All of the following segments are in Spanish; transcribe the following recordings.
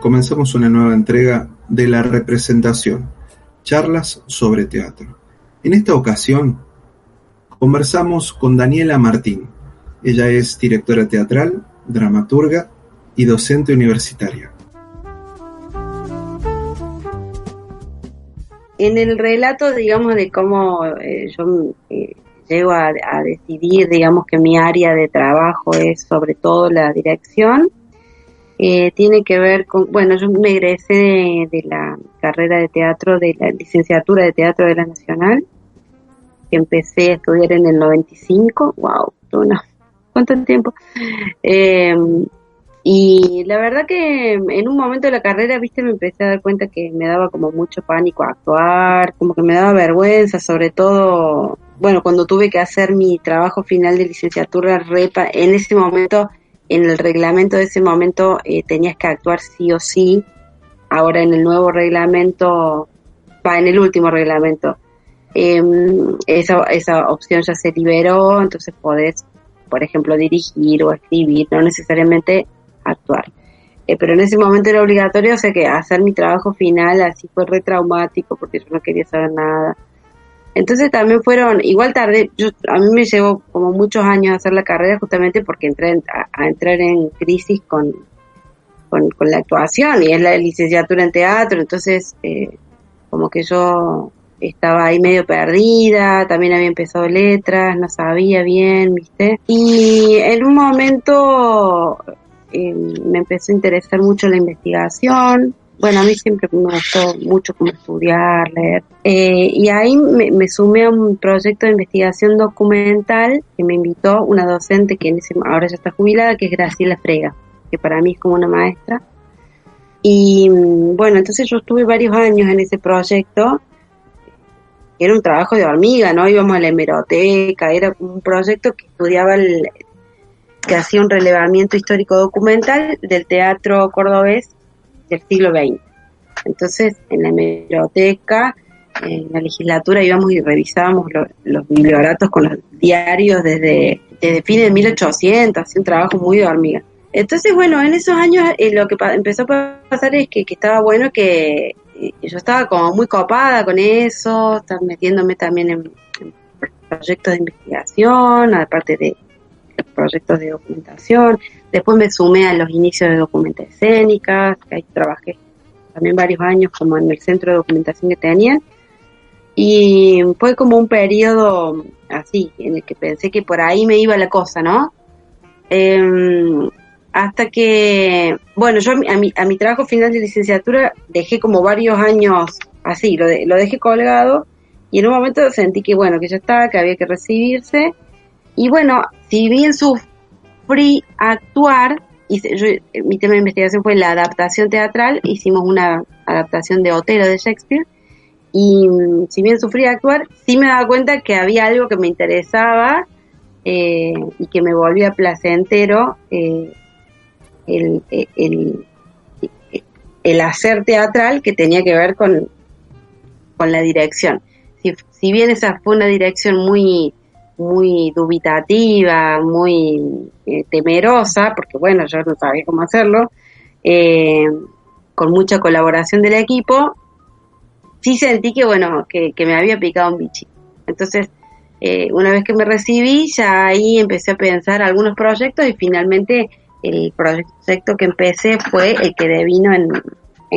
comenzamos una nueva entrega de La Representación, charlas sobre teatro. En esta ocasión conversamos con Daniela Martín. Ella es directora teatral, dramaturga y docente universitaria. En el relato, digamos, de cómo yo llego a decidir, digamos, que mi área de trabajo es sobre todo la dirección, tiene que ver con, bueno, yo me egresé de la carrera de teatro, de la licenciatura de teatro de la Nacional, que empecé a estudiar en el 95, wow, ¿cuánto tiempo? Y la verdad que en un momento de la carrera, viste, me empecé a dar cuenta que me daba como mucho pánico actuar, como que me daba vergüenza, sobre todo, bueno, cuando tuve que hacer mi trabajo final de licenciatura, en ese momento, en el reglamento de ese momento, tenías que actuar sí o sí. Ahora en el nuevo reglamento, en el último reglamento, esa opción ya se liberó, entonces podés, por ejemplo, dirigir o escribir, no necesariamente actuar. Pero en ese momento era obligatorio, o sea que hacer mi trabajo final así fue re traumático porque yo no quería saber nada. Entonces también igual tardé, a mí me llevó como muchos años hacer la carrera justamente porque entré a entrar en crisis con la actuación, y es la licenciatura en teatro, entonces como que yo estaba ahí medio perdida, también había empezado letras, no sabía bien, ¿viste? Y en un momento me empezó a interesar mucho la investigación. Bueno, a mí siempre me gustó mucho como estudiar, leer. Y ahí me sumé a un proyecto de investigación documental que me invitó una docente que ahora ya está jubilada, que es Graciela Frega, que para mí es como una maestra. Y bueno, entonces yo estuve varios años en ese proyecto. Era un trabajo de hormiga, ¿no? Íbamos a la hemeroteca, era un proyecto que estudiaba que hacía un relevamiento histórico documental del teatro cordobés del siglo XX. Entonces, en la hemeroteca, en la legislatura, íbamos y revisábamos los biblioratos con los diarios desde fines de 1800, hacía un trabajo muy de hormiga. Entonces, bueno, en esos años lo que empezó a pasar es que estaba bueno, que yo estaba como muy copada con eso, estaba metiéndome también en proyectos de investigación, aparte de proyectos de documentación. Después me sumé a los inicios de Documenta Escénicas, que ahí trabajé también varios años como en el centro de documentación que tenían, y fue como un periodo así, en el que pensé que por ahí me iba la cosa, ¿no? Hasta que, bueno, yo a mi trabajo final de licenciatura dejé como varios años así, lo dejé colgado, y en un momento sentí que, bueno, que ya estaba, que había que recibirse. Y bueno, si bien sufrí actuar, mi tema de investigación fue la adaptación teatral, hicimos una adaptación de Otelo de Shakespeare, y si bien sufrí actuar, sí me daba cuenta que había algo que me interesaba y que me volvía placentero el hacer teatral, que tenía que ver con la dirección. Si bien esa fue una dirección muy dubitativa, muy temerosa, porque bueno, yo no sabía cómo hacerlo, con mucha colaboración del equipo, sí sentí que bueno, que me había picado un bichito. Entonces, una vez que me recibí, ya ahí empecé a pensar algunos proyectos, y finalmente el proyecto que empecé fue el que devino en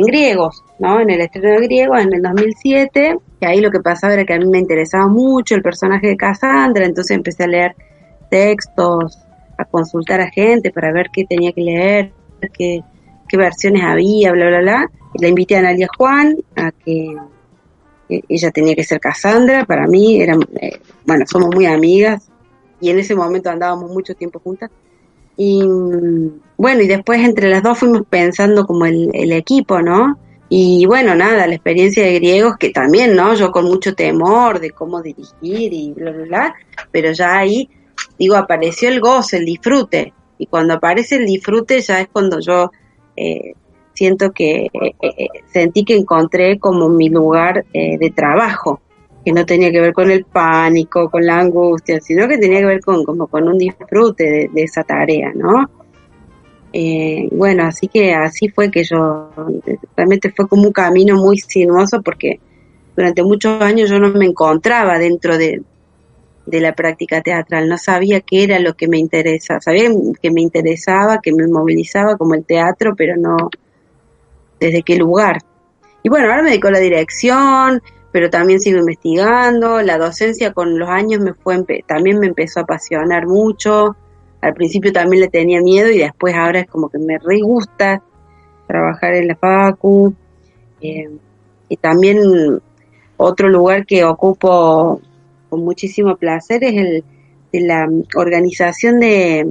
griegos, ¿no? En el estreno de griegos en el 2007, que ahí lo que pasaba era que a mí me interesaba mucho el personaje de Casandra, entonces empecé a leer textos, a consultar a gente para ver qué tenía que leer, qué versiones había, bla, bla, bla. Y la invité a Analia Juan a que ella tenía que ser Casandra. Para mí bueno, somos muy amigas y en ese momento andábamos mucho tiempo juntas. Y bueno, y después entre las dos fuimos pensando como el equipo, ¿no? Y bueno, nada, la experiencia de griegos, que también, ¿no? Yo con mucho temor de cómo dirigir y bla, bla, bla, pero ya ahí, digo, apareció el goce, el disfrute. Y cuando aparece el disfrute ya es cuando yo siento que sentí que encontré como mi lugar de trabajo, que no tenía que ver con el pánico, con la angustia, sino que tenía que ver con un disfrute de esa tarea, ¿no? Bueno, así que así fue que yo, realmente fue como un camino muy sinuoso porque durante muchos años yo no me encontraba dentro de la práctica teatral, no sabía qué era lo que me interesa, sabía que me interesaba, que me movilizaba como el teatro, pero no desde qué lugar. Y bueno, ahora me dedico a la dirección, pero también sigo investigando, la docencia con los años también me empezó a apasionar mucho, al principio también le tenía miedo y después ahora es como que me re gusta trabajar en la facu, y también otro lugar que ocupo con muchísimo placer es el de la organización qué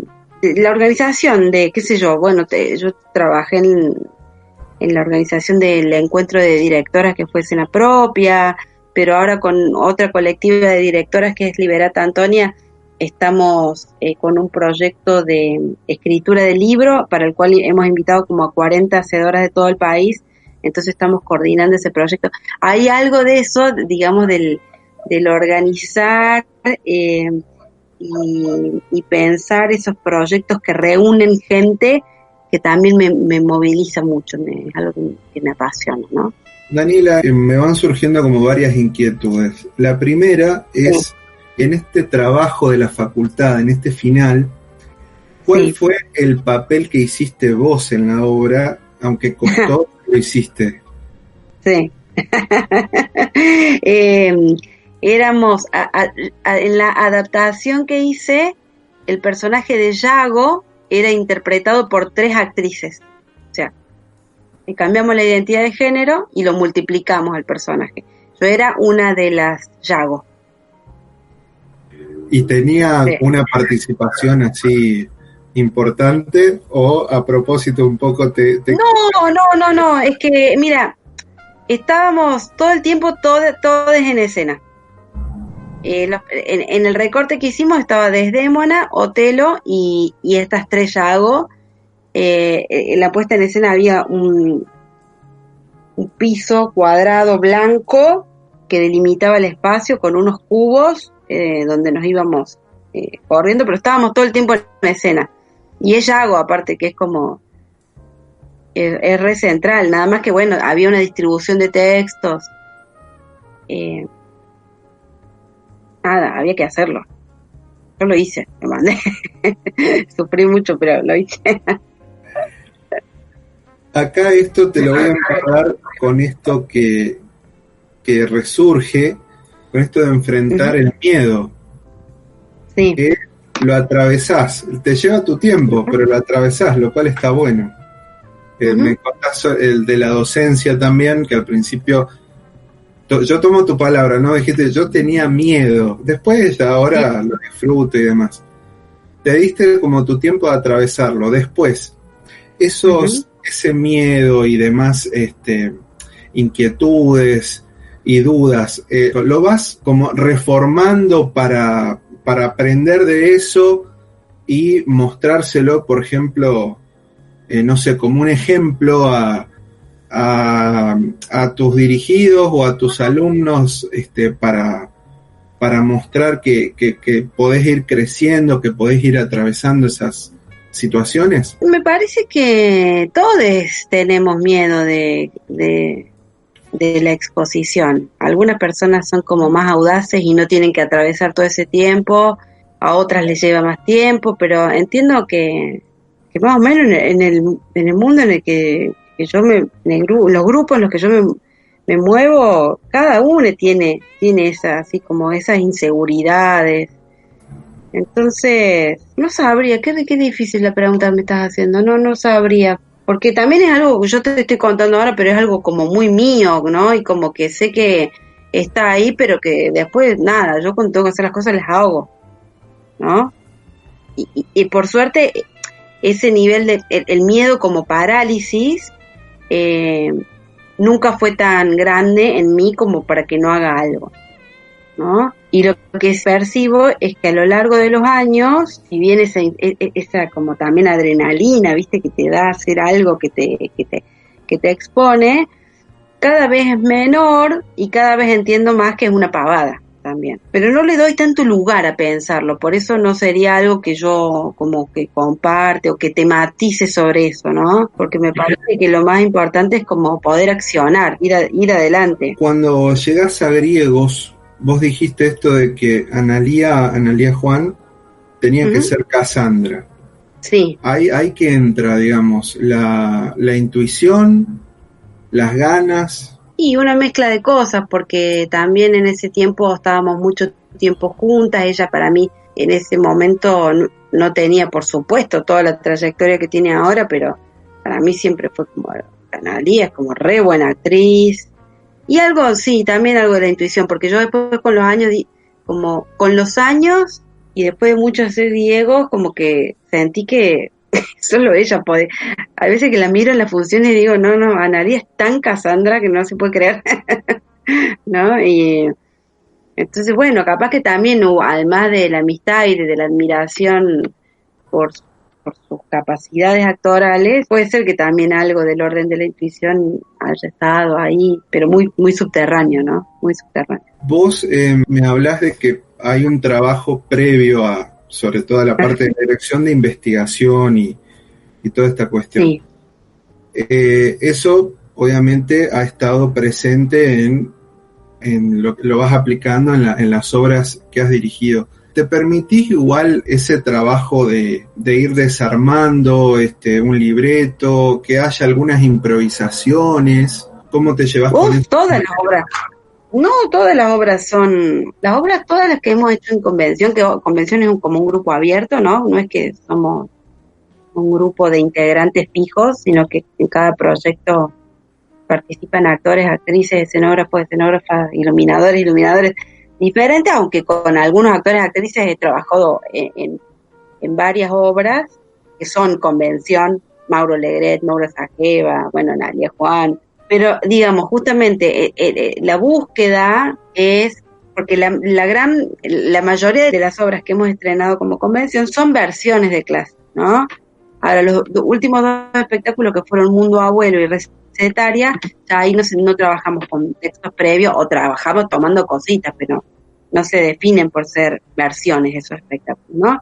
sé yo, bueno, yo trabajé en la organización del encuentro de directoras que fue Escena Propia, pero ahora con otra colectiva de directoras que es Liberata Antonia, estamos con un proyecto de escritura de libro para el cual hemos invitado como a 40 hacedoras de todo el país, entonces estamos coordinando ese proyecto. Hay algo de eso, digamos, del organizar y pensar esos proyectos que reúnen gente que también me moviliza mucho, es algo que me apasiona, ¿no? Daniela, me van surgiendo como varias inquietudes. La primera es, en este trabajo de la facultad, en este final, ¿cuál fue el papel que hiciste vos en la obra, aunque costó, lo hiciste? Sí. Éramos, en la adaptación que hice, el personaje de Yago era interpretado por 3 actrices. O sea, cambiamos la identidad de género y lo multiplicamos al personaje. Yo era una de las Yago. ¿Y tenía una participación así importante o a propósito un poco No, es que, mira, estábamos todo el tiempo todos en escena. En el recorte que hicimos estaba Desdémona, Otelo y estas 3 Yago. En la puesta en escena había un piso cuadrado blanco que delimitaba el espacio con unos cubos donde nos íbamos corriendo, pero estábamos todo el tiempo en escena. Y es Yago, aparte, que es como es re central, nada más que bueno, había una distribución de textos, nada, había que hacerlo. Yo lo hice, me mandé. Sufrí mucho, pero lo hice. Acá esto te lo voy a emparar con esto que resurge, con esto de enfrentar el miedo. Sí. Que lo atravesás, te lleva tu tiempo, pero lo atravesás, lo cual está bueno. Me contás el de la docencia también, que al principio... Yo tomo tu palabra, ¿no? Dijiste, yo tenía miedo. Después, ahora lo disfruto y demás. Te diste como tu tiempo de atravesarlo. Después, ese miedo y demás inquietudes y dudas, lo vas como reformando para aprender de eso y mostrárselo, por ejemplo, no sé, como un ejemplo a tus dirigidos o a tus alumnos para mostrar que podés ir creciendo, que podés ir atravesando esas situaciones? Me parece que todos tenemos miedo de la exposición. Algunas personas son como más audaces y no tienen que atravesar todo ese tiempo, a otras les lleva más tiempo, pero entiendo que más o menos en el mundo en el que yo los grupos en los que yo me muevo, cada uno tiene así como esas inseguridades. Entonces, no sabría, qué difícil la pregunta me estás haciendo, no sabría, porque también es algo que yo te estoy contando ahora, pero es algo como muy mío, ¿no? Y como que sé que está ahí, pero que después, nada, yo cuando tengo que hacer las cosas las hago, ¿no? Y por suerte, ese nivel de el miedo como parálisis nunca fue tan grande en mí como para que no haga algo, ¿no? Y lo que percibo es que a lo largo de los años, si bien esa como también adrenalina, viste, que te da hacer algo que te expone, cada vez es menor y cada vez entiendo más que es una pavada, también. Pero no le doy tanto lugar a pensarlo, por eso no sería algo que yo como que comparte o que tematice sobre eso, ¿no? Porque me parece que lo más importante es como poder accionar, ir adelante. Cuando llegás a Griegos, vos dijiste esto de que Analía Juan tenía que ser Cassandra. Sí. Hay que entra, digamos, la intuición, las ganas. Y una mezcla de cosas, porque también en ese tiempo estábamos mucho tiempo juntas. Ella para mí en ese momento no tenía, por supuesto, toda la trayectoria que tiene ahora, pero para mí siempre fue como Analía, es como re buena actriz. Y algo, sí, también algo de la intuición, porque yo después con los años, como con los años y después de mucho hacer Diego, como que sentí que solo ella puede. A veces que la miro en las funciones y digo, no, Analía es tan Cassandra que no se puede creer, ¿no? Y entonces, bueno, capaz que también hubo, además de la amistad y de la admiración por sus capacidades actorales, puede ser que también algo del orden de la intuición haya estado ahí, pero muy, muy subterráneo, ¿no? Muy subterráneo. Vos me hablás de que hay un trabajo previo a, sobre todo a la parte de dirección de investigación y toda esta cuestión. Sí. Eso obviamente ha estado presente en lo vas aplicando en las obras que has dirigido. ¿Te permitís igual ese trabajo de ir desarmando un libreto, que haya algunas improvisaciones? ¿Cómo te llevas con eso? Todas las obras. No, todas las obras son, todas las que hemos hecho en convención, que convención es como un grupo abierto, ¿no? No es que somos un grupo de integrantes fijos, sino que en cada proyecto participan actores, actrices, escenógrafos, iluminadores diferentes, aunque con algunos actores y actrices he trabajado en varias obras que son convención, Mauro Legret, Mauro Sajeva, bueno, Analía Juan, pero digamos, justamente la búsqueda es, porque la mayoría de las obras que hemos estrenado como convención son versiones de clase, ¿no? Ahora, los últimos 2 espectáculos que fueron Mundo Abuelo y Recetaria, ya ahí no trabajamos con textos previos, o trabajamos tomando cositas, pero no se definen por ser versiones esos espectáculos, ¿no?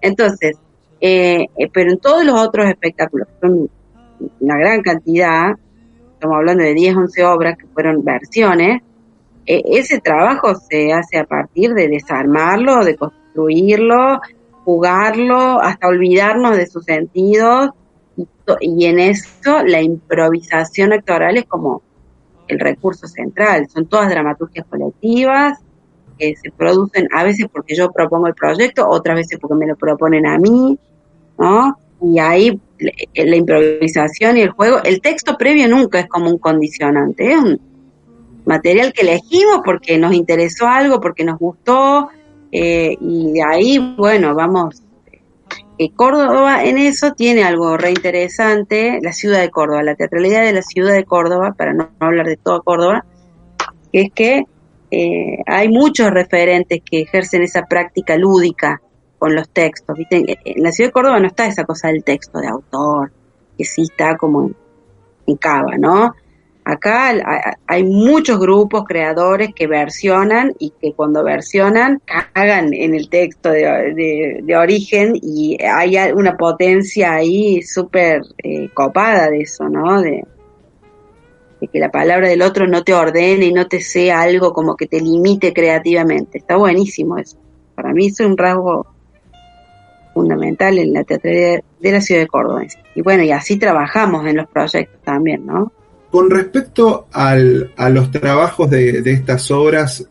Entonces, pero en todos los otros espectáculos, son una gran cantidad, estamos hablando de 10, 11 obras que fueron versiones, ese trabajo se hace a partir de desarmarlo, de construirlo, jugarlo, hasta olvidarnos de sus sentidos, y en eso la improvisación actoral es como el recurso central. Son todas dramaturgias colectivas que se producen a veces porque yo propongo el proyecto, otras veces porque me lo proponen a mí, ¿no? Y ahí la improvisación y el juego, el texto previo nunca es como un condicionante, es un material que elegimos porque nos interesó algo, porque nos gustó, y de ahí, bueno, vamos. Córdoba en eso tiene algo reinteresante, la ciudad de Córdoba, la teatralidad de la ciudad de Córdoba, para no hablar de toda Córdoba, que es que hay muchos referentes que ejercen esa práctica lúdica con los textos, ¿viste? En la ciudad de Córdoba no está esa cosa del texto de autor, que sí está como en Cava, ¿no? Acá hay muchos grupos creadores que versionan y que cuando versionan cagan en el texto de origen, y hay una potencia ahí súper copada de eso, ¿no? De que la palabra del otro no te ordene y no te sea algo como que te limite creativamente. Está buenísimo eso. Para mí es un rasgo fundamental en la teatralidad de la ciudad de Córdoba. Y bueno, y así trabajamos en los proyectos también, ¿no? Con respecto a los trabajos de estas obras,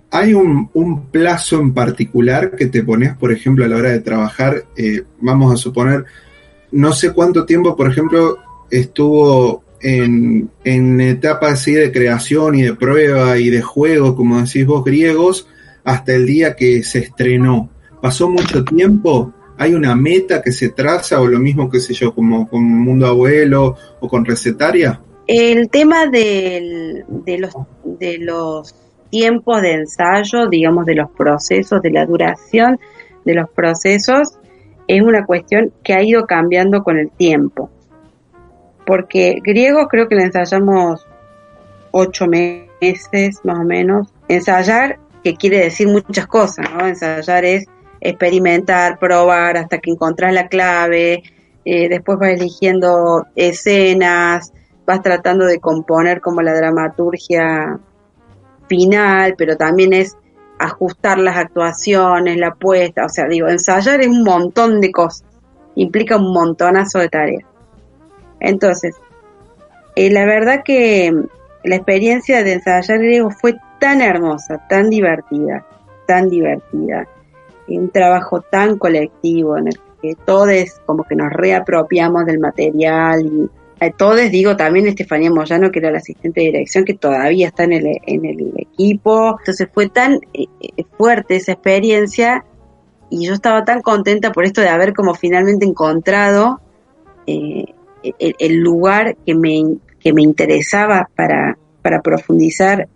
¿hay un plazo en particular que te pones, por ejemplo, a la hora de trabajar? Vamos a suponer, no sé cuánto tiempo, por ejemplo, estuvo en etapa así de creación y de prueba y de juego, como decís vos, Griegos, hasta el día que se estrenó. ¿Pasó mucho tiempo? ¿Hay una meta que se traza, o lo mismo, qué sé yo, como con Mundo Abuelo o con Recetaria? El tema de los tiempos de ensayo, digamos, de los procesos, de la duración de los procesos, es una cuestión que ha ido cambiando con el tiempo. Porque Griegos creo que le ensayamos 8 meses más o menos. Ensayar que quiere decir muchas cosas, ¿no? Ensayar es experimentar, probar hasta que encontrás la clave, después vas eligiendo escenas, vas tratando de componer como la dramaturgia final, pero también es ajustar las actuaciones, la puesta, o sea, digo, ensayar es un montón de cosas, implica un montonazo de tareas. Entonces, la verdad que la experiencia de ensayar griego fue tan hermosa, tan divertida, un trabajo tan colectivo en el que todos como que nos reapropiamos del material y todos, digo, también Estefanía Moyano, que era la asistente de dirección, que todavía está en el equipo. Entonces fue tan fuerte esa experiencia y yo estaba tan contenta por esto de haber como finalmente encontrado el lugar que me interesaba para profundizar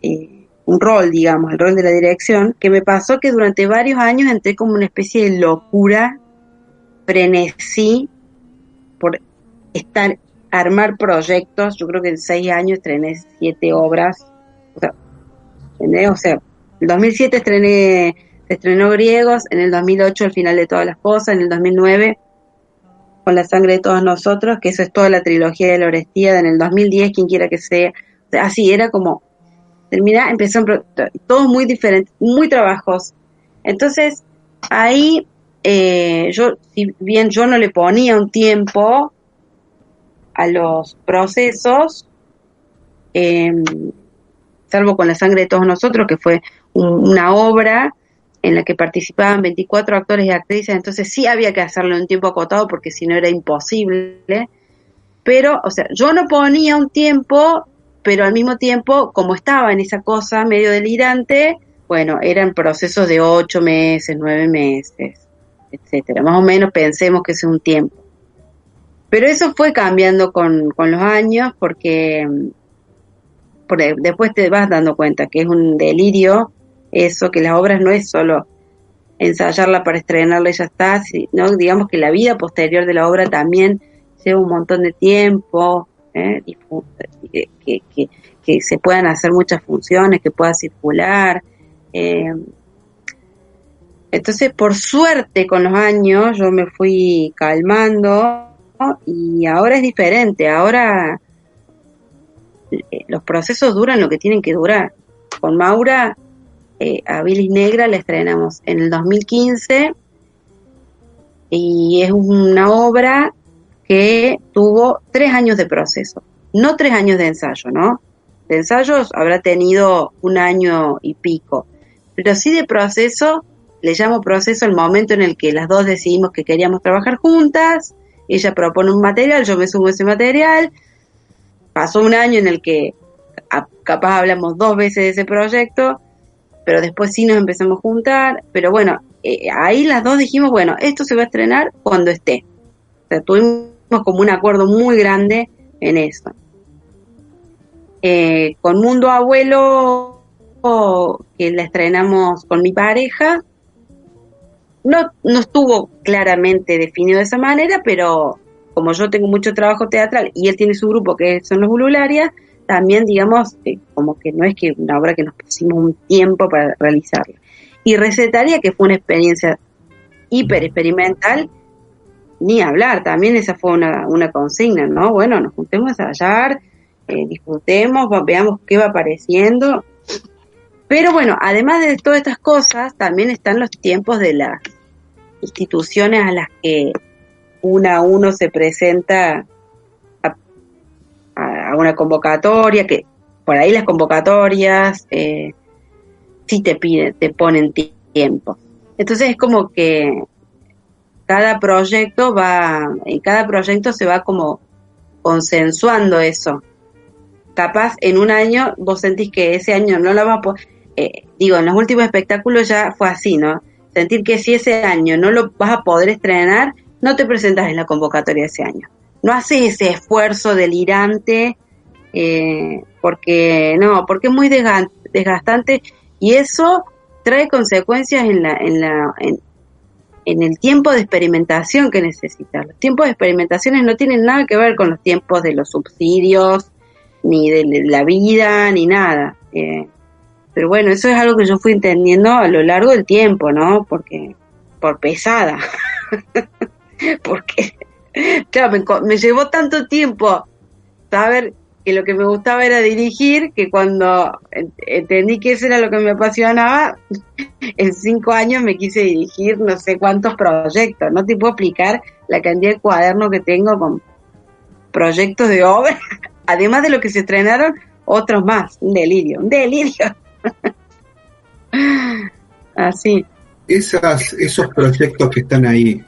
un rol, digamos, el rol de la dirección, que me pasó que durante varios años entré como una especie de locura, frenesí por armar proyectos. Yo creo que en 6 años estrené 7 obras, o sea, en 2007 se estrenó Griegos, en el 2008 El final de todas las cosas, en el 2009 Con la sangre de todos nosotros, que eso es toda la trilogía de la Orestiada, en el 2010 Quien quiera que sea, o sea, así era como empezó todos muy diferentes, muy trabajos. Entonces ahí yo, si bien yo no le ponía un tiempo a los procesos, salvo Con la sangre de todos nosotros, que fue una obra en la que participaban 24 actores y actrices, entonces sí había que hacerlo en un tiempo acotado porque si no era imposible, pero, o sea, yo no ponía un tiempo, pero al mismo tiempo, como estaba en esa cosa medio delirante, bueno, eran procesos de 8 meses, 9 meses, etcétera. Más o menos pensemos que es un tiempo. Pero eso fue cambiando con los años porque después te vas dando cuenta que es un delirio eso, que las obras no es solo ensayarla para estrenarla y ya está, sino digamos que la vida posterior de la obra también lleva un montón de tiempo, que se puedan hacer muchas funciones, que pueda circular. Entonces, por suerte, con los años yo me fui calmando, ¿no? Y ahora es diferente. Ahora los procesos duran lo que tienen que durar. Con Maura, a Bilis Negra la estrenamos en el 2015 y es una obra que tuvo 3 años de proceso, no 3 años de ensayo, ¿no? De ensayos habrá tenido 1 año y pico, pero sí de proceso. Le llamo proceso el momento en el que las dos decidimos que queríamos trabajar juntas, ella propone un material, yo me sumo a ese material, pasó 1 año en el que capaz hablamos 2 veces de ese proyecto, pero después sí nos empezamos a juntar, pero bueno, ahí las dos dijimos, bueno, esto se va a estrenar cuando esté. O sea, tuvimos como un acuerdo muy grande en eso. Con Mundo Abuelo, que la estrenamos con mi pareja, no estuvo claramente definido de esa manera, pero como yo tengo mucho trabajo teatral y él tiene su grupo que son los Bulularias, también digamos como que no es que una obra que nos pusimos un tiempo para realizarla. Y Recetaría, que fue una experiencia hiper experimental, ni hablar, también esa fue una consigna, ¿no? Bueno, nos juntemos a ensayar, disfrutemos, veamos qué va apareciendo. Pero bueno, además de todas estas cosas, también están los tiempos de las instituciones a las que uno se presenta a una convocatoria, que por ahí las convocatorias sí te ponen tiempo. Entonces es como que en cada proyecto se va como consensuando eso. Capaz en 1 año vos sentís que ese año no la vas a poder, en los últimos espectáculos ya fue así, ¿no? Sentir que si ese año no lo vas a poder estrenar, no te presentas en la convocatoria ese año. No haces ese esfuerzo delirante, porque es muy desgastante y eso trae consecuencias en el tiempo de experimentación que necesitas. Los tiempos de experimentaciones no tienen nada que ver con los tiempos de los subsidios, ni de la vida, ni nada. Pero bueno, eso es algo que yo fui entendiendo a lo largo del tiempo, ¿no? Porque, por pesada. Porque, claro, me llevó tanto tiempo saber que lo que me gustaba era dirigir, que cuando entendí que eso era lo que me apasionaba, en 5 años me quise dirigir no sé cuántos proyectos. No te puedo explicar la cantidad de cuadernos que tengo con proyectos de obra, además de lo que se estrenaron, otros más. Un delirio. Así. Esos proyectos que están ahí,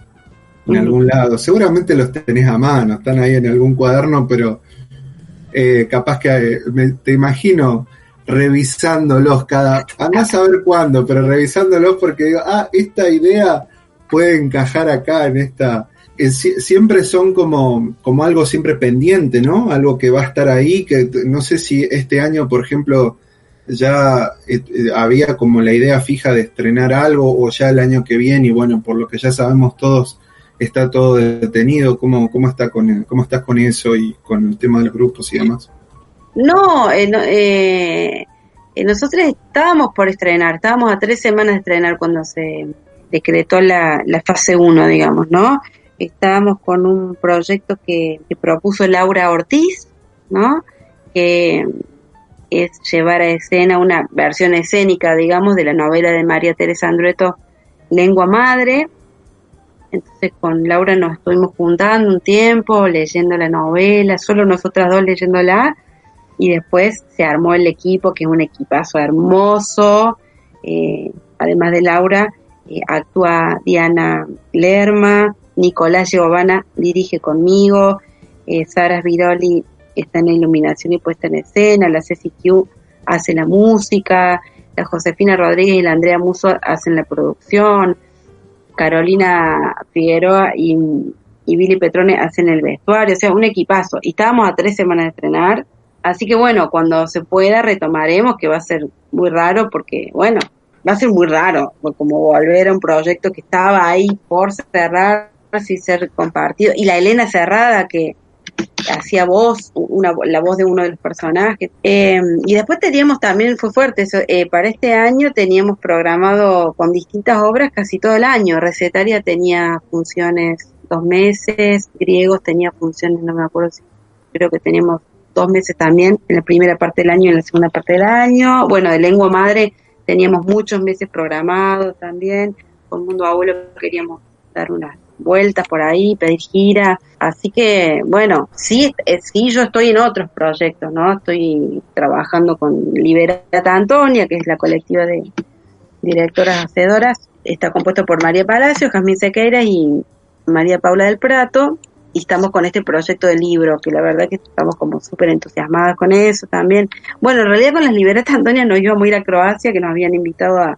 en algún lado, seguramente los tenés a mano, están ahí en algún cuaderno, pero capaz que te imagino revisándolos andás a ver cuándo, pero revisándolos porque digo, esta idea puede encajar acá en esta. Siempre son como algo siempre pendiente, ¿no? Algo que va a estar ahí, que no sé si este año, por ejemplo, ya había como la idea fija de estrenar algo, o ya el año que viene, y bueno, por lo que ya sabemos todos, está todo detenido. ¿Cómo estás con eso y con el tema de los grupos y demás? No, nosotros estábamos por estrenar, estábamos a 3 semanas de estrenar cuando se decretó la fase 1, digamos, ¿no? Estábamos con un proyecto que propuso Laura Ortiz, ¿no? Que es llevar a escena una versión escénica, digamos, de la novela de María Teresa Andrueto, Lengua Madre. Entonces con Laura nos estuvimos juntando un tiempo, leyendo la novela, solo nosotras dos leyéndola, y después se armó el equipo, que es un equipazo hermoso. Además de Laura, actúa Diana Lerma, Nicolás Giovanna dirige conmigo, Sara Viroli está en la iluminación y puesta en escena, la Ceci Q hace la música, la Josefina Rodríguez y la Andrea Muso hacen la producción, Carolina Figueroa y Billy Petrone hacen el vestuario, o sea, un equipazo. Y estábamos a 3 semanas de estrenar, así que bueno, cuando se pueda retomaremos, que va a ser muy raro, porque bueno, va a ser muy raro, como volver a un proyecto que estaba ahí por cerrar, y ser compartido. Y la Elena Cerrada, que hacía voz, la voz de uno de los personajes. Y después teníamos también, fue fuerte eso, para este año teníamos programado con distintas obras casi todo el año. Recetaria tenía funciones 2 meses, Griegos tenía funciones, no me acuerdo si, creo que teníamos 2 meses también, en la primera parte del año y en la segunda parte del año. Bueno, de Lengua Madre teníamos muchos meses programados también. Con Mundo Abuelo queríamos dar unas vueltas por ahí, pedir gira, así que bueno, sí, yo estoy en otros proyectos, ¿no? Estoy trabajando con Liberata Antonia, que es la colectiva de directoras hacedoras, está compuesto por María Palacio, Jazmín Sequeira y María Paula del Prato, y estamos con este proyecto de libro, que la verdad que estamos como súper entusiasmadas con eso también. Bueno, en realidad con las Liberatas Antonia nos íbamos a ir a Croacia, que nos habían invitado a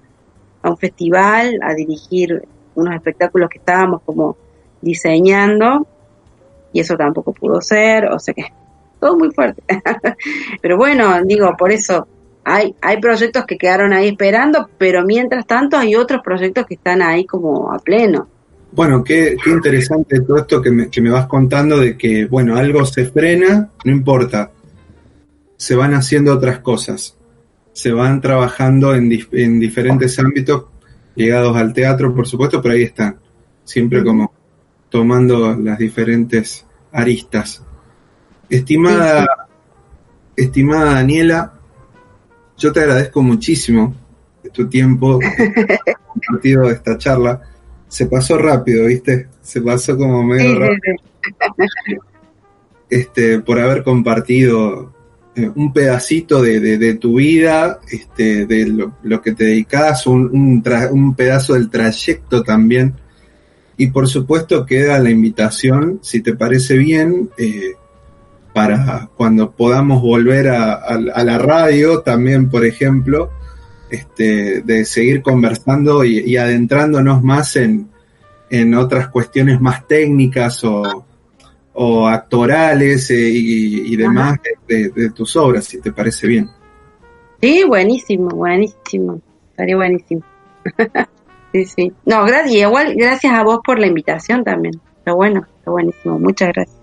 un festival, a dirigir unos espectáculos que estábamos como diseñando, y eso tampoco pudo ser, o sea que todo muy fuerte. Pero bueno, digo, por eso hay proyectos que quedaron ahí esperando, pero mientras tanto hay otros proyectos que están ahí como a pleno. Bueno, qué interesante todo esto que me vas contando, de que, bueno, algo se frena, no importa, se van haciendo otras cosas, se van trabajando en diferentes ámbitos ligados al teatro, por supuesto, pero ahí están, siempre como tomando las diferentes aristas. Estimada Daniela, yo te agradezco muchísimo tu tiempo compartido de esta charla. Se pasó rápido, ¿viste? Se pasó como medio rápido. Por haber compartido un pedacito de tu vida, de lo que te dedicás, un pedazo del trayecto también. Y por supuesto queda la invitación, si te parece bien, para cuando podamos volver a la radio también, por ejemplo, de seguir conversando y adentrándonos más en otras cuestiones más técnicas o actorales y demás de tus obras, si te parece bien. Sí, buenísimo, estaría buenísimo. Sí. No, gracias, igual gracias a vos por la invitación también. Está bueno, está buenísimo, muchas gracias.